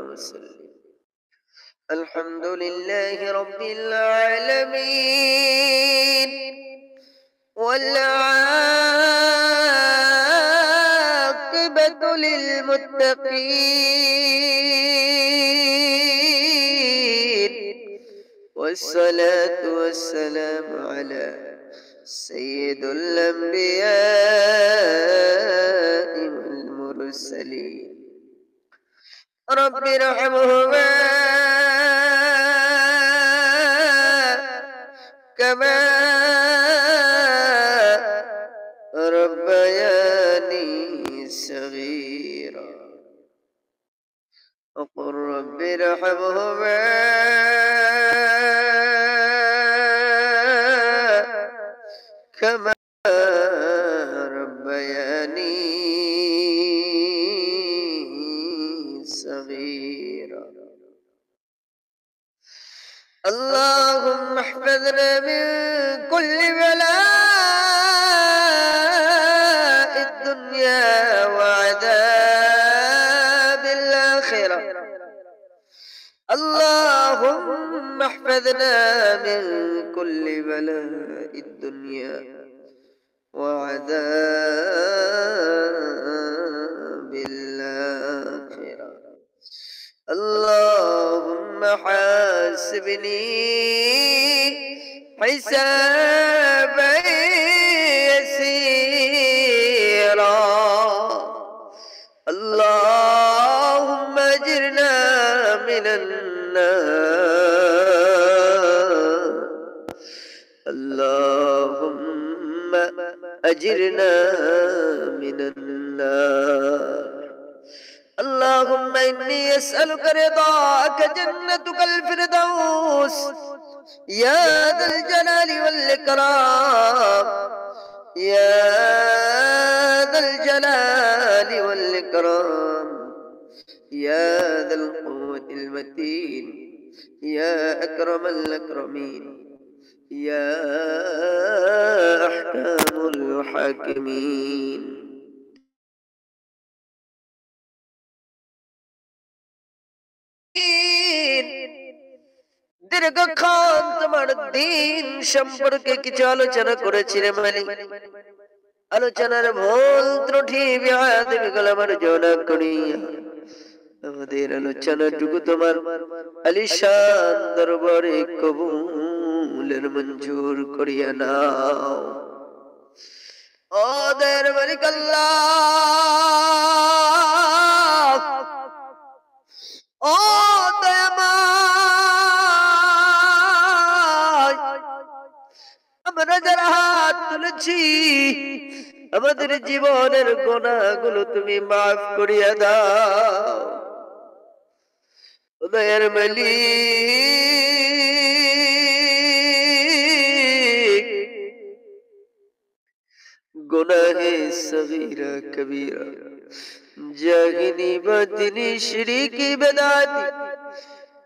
وسلم. الحمد لله رب العالمين والعاقبة للمتقين والصلاة والسلام على سيد الأنبياء والمرسلين. رب ارحمهما كما ربياني صغيرا. وقل رب ارحمهما كما ربياني صغيرا. اللهم احفظنا من كل بلاء الدنيا وعذاب الآخرة. اللهم احفظنا من كل بلاء الدنيا وعذاب الآخرة. اللهم حاسبني حسابا يسيرا. اللهم اجرنا من النار. اللهم اجرنا من النار. اللهم إني أسألك رضاك جنتك الفردوس يا ذا الجلال والإكرام يا ذا الجلال والإكرام يا ذا القوة المتين يا أكرم الأكرمين يا أحكام الحاكمين. দীর্ঘক্ষণ তোমার দিন সম্পর্কে কিছু আলোচনা করেছিলে মালিক। আলোচনার ভুল ত্রুটি বিয়াদবিগুলো মার্জনা করিয়া আমাদের আলোচনাটুকু তোমার আলিশান দরবারে কবুলের মঞ্জুর করিয়া নাও। ও দয়ার মালিক আল্লাহ, ও দয়াময়, আমরা যারা হাত তুলেছি আমাদের জীবনের গুনাহগুলো তুমি মাফ করিয়া দাও। দয়ার মালিক, গুনাহে সগীরা কবীরা জাহিনি বাতিনি শিরকি বেদাতি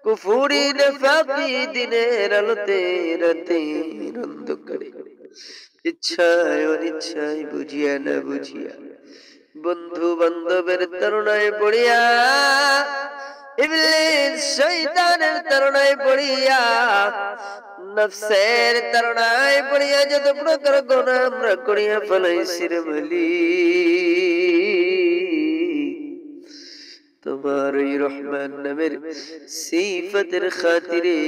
কুফুরি নিফাকি দিনের আলোতে রাতের অন্ধকারে ইচ্ছায় অনিচ্ছায় বুঝিয়া না বুঝিয়া বন্ধু বান্ধবের তাড়নায় পড়িয়া ইবলিস শয়তানের তাড়নায় পড়িয়া নফসের তাড়নায় পড়িয়া যত প্রকার গুনাহ আমরা করিয়া ফেলাইছি রে মালিক, তোমার এই রহমান নামের সিফাতের খাতিরে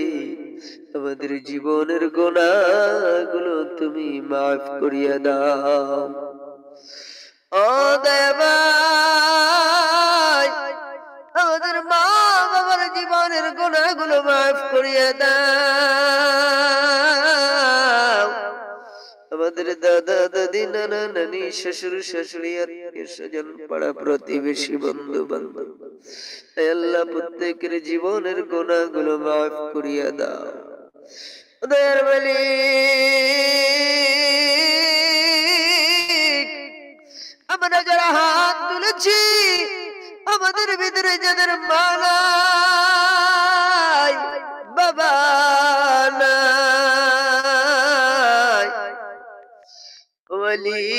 আমাদের জীবনের গুনাহগুলো তুমি মাফ করিয়া দাও। ও দয়াময়, আমাদের মা বাবার জীবনের গুনাহগুলো মাফ করিয়া দাও। আমাদের দাদা দাদি নানা নানি শ্বশুর শাশুড়ি আত্মীয় স্বজন পাড়া প্রতিবেশী বন্ধু বান্ধব আল্লাহ প্রত্যেকের জীবনের গুনাহগুলো মাফ করিয়া দাও। দয়ার মালিক, আমরা যারা হাত তুলেছি আমাদের ভিতরে যাদের মা নাই, বাবা নাই, মালিক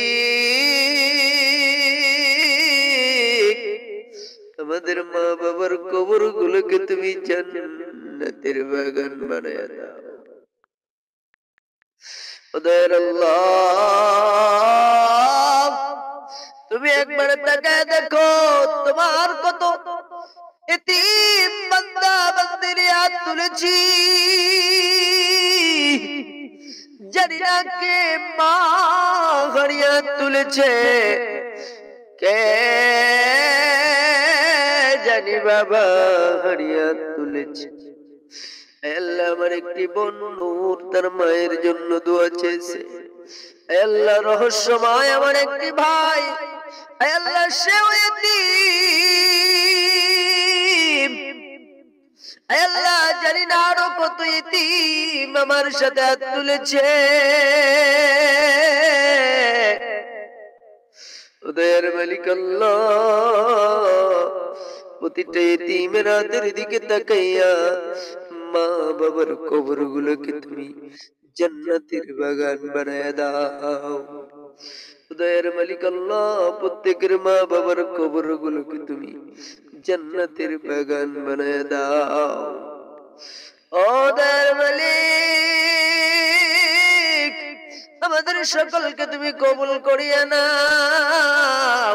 আমাদের মা বাবার কবর গুলো তুমি জান্নাতের বাগান বানায়া দাও। ওদের আল্লাহ, তুমি একবার তাকায় দেখো তোমার কত এতিম বান্দা বান্দির হাত তুলেছি, জানি না কে মা হারিয়ে তুলেছে, কে জানি বাবা হারিয়ে তুলেছে। আল্লাহ, আমার একটি বন্ধু তার মায়ের জন্য দোয়া চেয়েছে। আল্লাহ, রহস্যময় আমার একটি ভাই, আল্লাহ সেও এতিম। আল্লাহ, জানি না আরো কত এতিম আমার সাথে হাত তুলেছে। ওদের মালিক আল্লাহ, প্রতিটা এতিমের হাতের দিকে তাকাইয়া মা বাবার কবর গুলোকে তুমি জান্নাতের বাগান বানায়া দাও। দয়ার মালিক আল্লাহ, প্রত্যেকের মা বাবার কবর গুলোকে তুমি জান্নাতের বাগান বানায়া দাও। ও দয়ার মালিক, আমাদের সকলকে তুমি কবুল করিয়া নাও,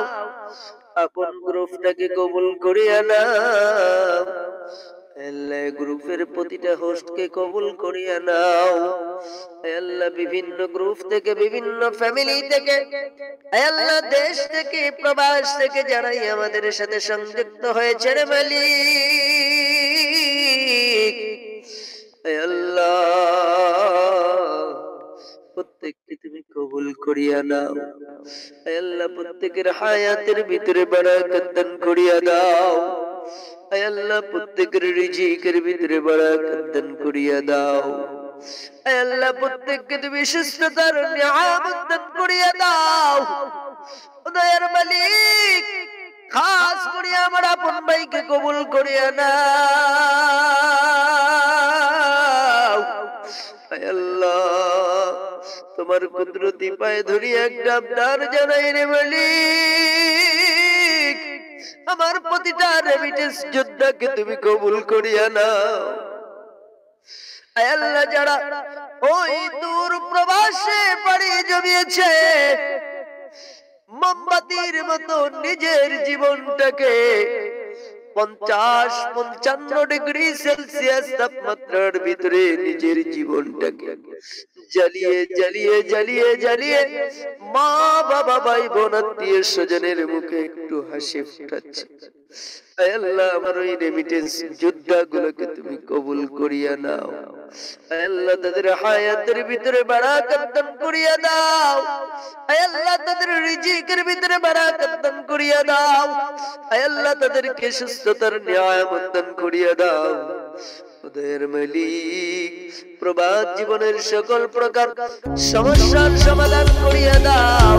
আপন গ্রুপটাকে কবুল করিয়া নাও। আল্লাহ, গ্রুপের প্রতিটা হোস্টকে কবুল করিয়া নাও। আল্লাহ, বিভিন্ন গ্রুপ থেকে, বিভিন্ন ফ্যামিলি থেকে, আল্লাহ দেশ থেকে, প্রবাস থেকে যারাই আমাদের সাথে সংযুক্ত হয়েছে রে মালিক, আল্লাহ প্রত্যেককে তুমি কবুল করিয়া নাও। আল্লাহ, প্রত্যেকের হায়াতের ভিতরে বারাকাত দান করিয়া দাও। আল্লাহ, প্রত্যেকের রিজিকের ভিতরে বারাকাত দান করিয়া দাও। আল্লাহ, প্রত্যেককে তুমি সুস্থতার নিয়ামত দান করিয়া দাও। দয়ার মালিক, খাস করিয়া আমার আপন ভাইকে কবুল করিয়া নাও। আল্লাহ, তোমার কুদরতি পায়ে ধরিয়া একটা আবদার জানাই রে মালিক, আমার প্রতিটা রেমিটেন্স যোদ্ধাকে তুমি কবুল করিয়া নাও। আল্লাহ, যারা ওই দূর প্রবাসে বাড়ি জমিয়েছে, মোমবাতির মতো নিজের জীবনটাকে 50-55 ডিগ্রি সেলসিয়াস তাপমাত্রার ভিতরে নিজের জীবনটাকে জ্বালিয়ে জ্বালিয়ে জ্বালিয়ে জ্বালিয়ে মা বাবা ভাই বোন আত্মীয় স্বজনের মুখে একটু হাসি ফুটাচ্ছে। আল্লাহ, আমার ওই রেমিটেন্স যোদ্ধা গুলোকে তুমি কবুল করিয়া নাও। আল্লাহ, তাদের হায়াতের ভিতরে বারাকাত দান করিয়া দাও। আল্লাহ, তাদের রিজিকের ভিতরে বারাকাত দান করিয়া দাও। আল্লাহ, তাদেরকে সুস্থতার নিয়ামত দান করিয়া দাও। ওদের মালিক, প্রবাদ জীবনের সকল প্রকার সমস্যার সমাধান করিয়া দাও।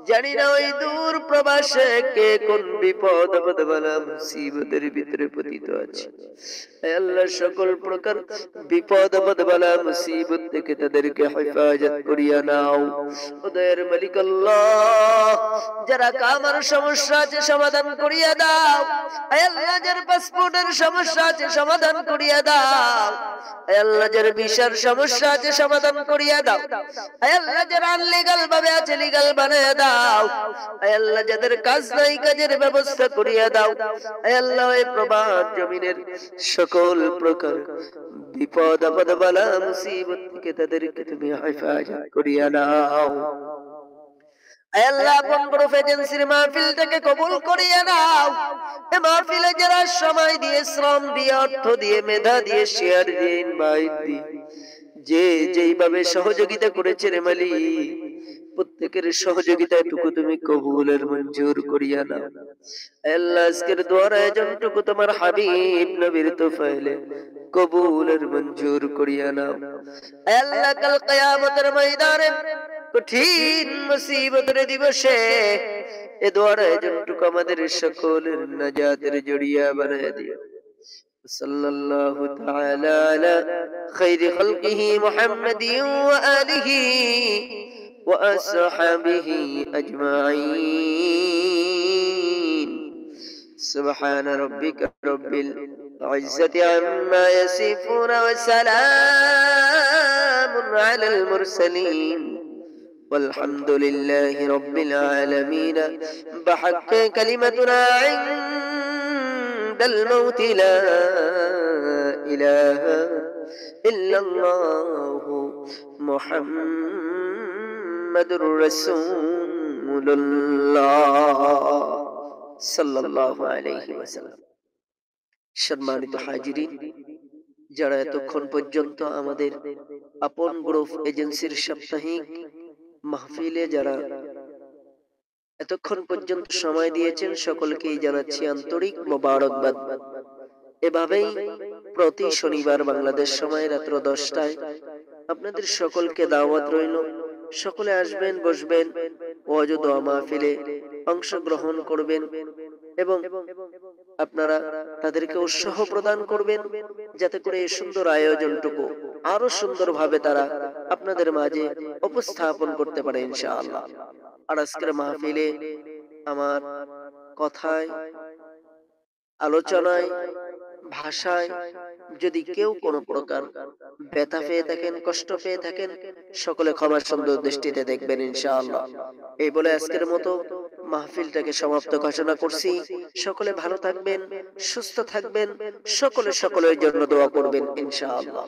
জানি না ওই দূর প্রবাসে কে কোন বিপদ আপদ বালা মুসিবতের ভিতরে পতিত আছে। আল্লাহ, সকল প্রকার বিপদ আপদ বালা মুসিবত থেকে তাদেরকে হেফাজত করিয়া নাও। ওদের মালিক আল্লাহ, যারা কামার সমস্যা আছে সমাধান করিয়া দাও। আল্লাহ, যার পাসপোর্টের সমস্যা আছে সমাধান করিয়া দাও। আল্লাহ, যার ভিসার সমস্যা আছে সমাধান করিয়া দাও। আল্লাহ, যারা আনলিগাল ভাবে আছে লিগাল বানায়া দাও। আল্লাহ, যাদের কাজ নাই কাজের ব্যবস্থা করিয়া দাও। আল্লাহ, এই প্রবাদ জমিনের সকল প্রকার বিপদ আপদ বালা মুসিবত থেকে তাদেরকে তুমি হেফাজত করিয়া নাও। আল্লাহ, কোন গ্রুপ এজেন্সির মাহফিলটাকে কবুল করিয়া নাও। এই মাহফিলে যারা সময় দিয়ে, শ্রম দিয়ে, অর্থ দিয়ে, মেধা দিয়ে, শেয়ার দিয়ে, ইনভাইট দিয়ে, যে যেইভাবে সহযোগিতা করেছে রে মালিক, প্রত্যেকের সহযোগিতাটুকু তুমি কবুলের মঞ্জুর করিয়া নাও। আল্লাহ, আজকের দোয়ার আয়োজনটুকু তোমার হাবিব নবীর তোফাইলে কবুলের মঞ্জুর করিয়া নাও। আল্লাহ, কাল কিয়ামতের ময়দানে কঠিন মুসিবতের দিবসে এ দোয়ার আয়োজনটুকু আমাদের সকলের নাজাতের জড়িয়া বানায়া দিও। সাল্লাল্লাহু তাআলা আলা খায়রি খালকিহি মুহাম্মাদিন ওয়া আলিহি ওয়া আসহাবিহি আজমাইন। سبحان ربك رب العزة عما يصفون وسلام على المرسلين والحمد لله رب العالمين بحق كلمتنا عند الموت لا إله إلا الله محمد رسول الله সাল্লাল্লাহু আলাইহি ওয়াসাল্লাম। সম্মানিত হাজিরিন, যারা এতক্ষণ পর্যন্ত আমাদের আপন গ্রুপ এজেন্সির সাপ্তাহিক মাহফিলে যারা এতক্ষণ পর্যন্ত সময় দিয়েছেন, সকলকেই জানাচ্ছি আন্তরিক মোবারকবাদ। এভাবেই প্রতি শনিবার বাংলাদেশ সময় রাত্র 10টায় আপনাদের সকলকে দাওয়াত রইল। সকলে আসবেন, বসবেন, ওয়াজ ও দোয়া মাহফিলে অংশগ্রহণ করবেন এবং আপনারা তাদেরকে উৎসাহ প্রদান করবেন, যাতে করে এই সুন্দর আয়োজনটুকু আরো সুন্দরভাবে তারা আপনাদের মাঝে উপস্থাপন করতে পারে ইনশাআল্লাহ। আর আজকের মাহফিলে আমার কথায়, আলোচনায়, ভাষায় যদি কেউ কোনো প্রকার ব্যথা পেয়ে থাকেন, কষ্ট পেয়ে থাকেন, সকলে ক্ষমা সুন্দর দৃষ্টিতে দেখবেন ইনশাআল্লাহ। এই বলে আজকের মতো মাহফিলটাকে সমাপ্ত ঘোষণা করছি। সকলে ভালো থাকবেন, সুস্থ থাকবেন, সকলের জন্য দোয়া করবেন ইনশাআল্লাহ।